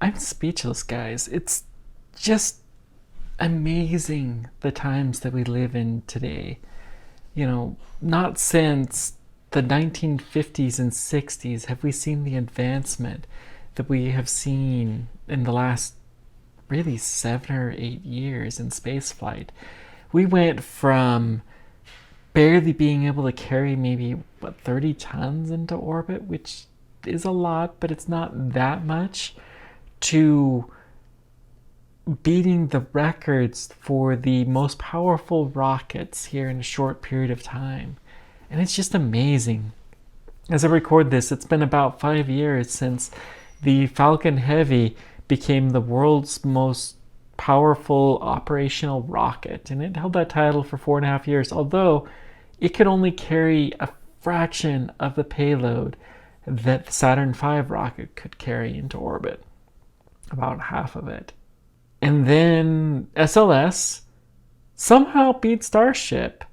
I'm speechless, guys. It's just amazing the times that we live in today. Not since the 1950s and 60s have we seen the advancement that we have seen in the last really 7 or 8 years in spaceflight. We went from barely being able to carry maybe 30 tons into orbit, which is a lot, but it's not that much, to beating the records for the most powerful rockets here in a short period of time. And it's just amazing. As I record this, it's been about 5 years since the Falcon Heavy became the world's most powerful operational rocket. And it held that title for 4.5 years, although it could only carry a fraction of the payload that the Saturn V rocket could carry into orbit. About half of it. And then SLS somehow beat Starship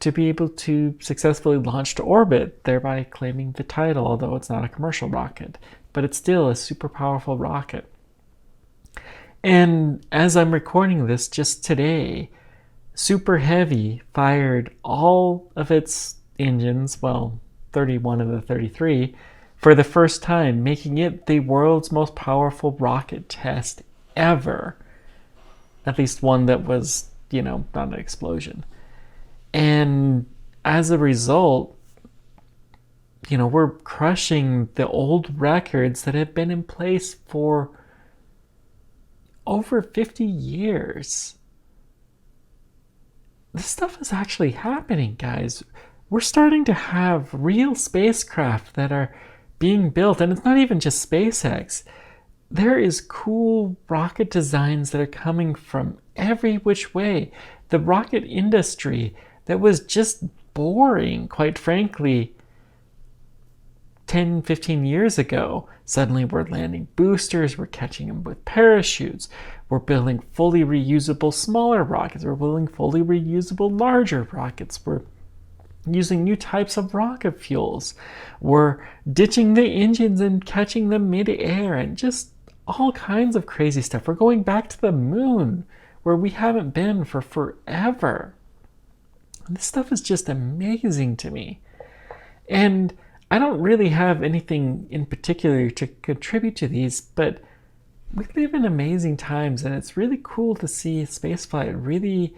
to be able to successfully launch to orbit, thereby claiming the title, although it's not a commercial rocket. But it's still a super powerful rocket. And as I'm recording this just today, Super Heavy fired all of its engines, well, 31 of the 33, for the first time, making it the world's most powerful rocket test ever. At least one that was, not an explosion. And as a result, we're crushing the old records that have been in place for over 50 years. This stuff is actually happening, guys. We're starting to have real spacecraft that are being built, and it's not even just SpaceX. There is cool rocket designs that are coming from every which way. The rocket industry that was just boring, quite frankly, 10, 15 years ago. Suddenly we're landing boosters, we're catching them with parachutes, we're building fully reusable smaller rockets, we're building fully reusable larger rockets, we're using new types of rocket fuels, we're ditching the engines and catching them mid-air, and just all kinds of crazy stuff. We're going back to the moon, where we haven't been for forever. And this stuff is just amazing to me. And I don't really have anything in particular to contribute to these, but we live in amazing times, and it's really cool to see spaceflight really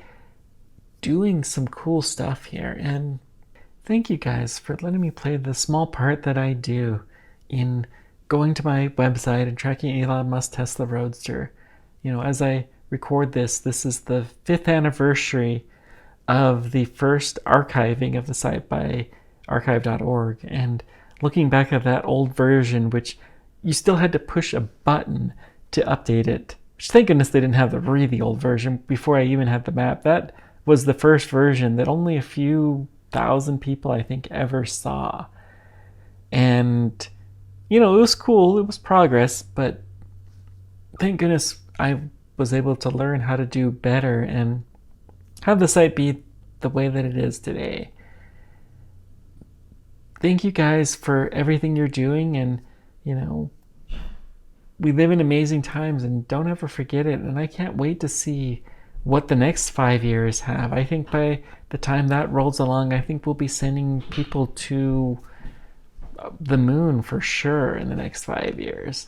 doing some cool stuff here. And thank you guys for letting me play the small part that I do in going to my website and tracking Elon Musk Tesla Roadster. As I record this, this is the 5th anniversary of the first archiving of the site by archive.org. And looking back at that old version, which you still had to push a button to update it, which thank goodness they didn't have the really old version before I even had the map. That was the first version that only a few thousand people, I think, ever saw. And it was cool, it was progress, but thank goodness I was able to learn how to do better and have the site be the way that it is today. Thank you guys for everything you're doing, and we live in amazing times, and don't ever forget it. And I can't wait to see what the next 5 years have. I think by the time that rolls along, I think we'll be sending people to the moon for sure in the next 5 years.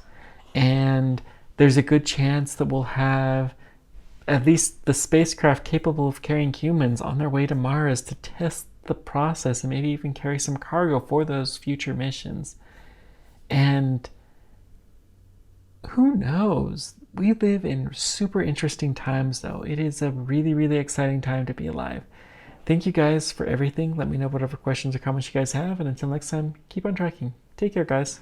And there's a good chance that we'll have at least the spacecraft capable of carrying humans on their way to Mars to test the process and maybe even carry some cargo for those future missions. And who knows? We live in super interesting times, though. It is a really, really exciting time to be alive. Thank you guys for everything. Let me know whatever questions or comments you guys have. And until next time, keep on tracking. Take care, guys.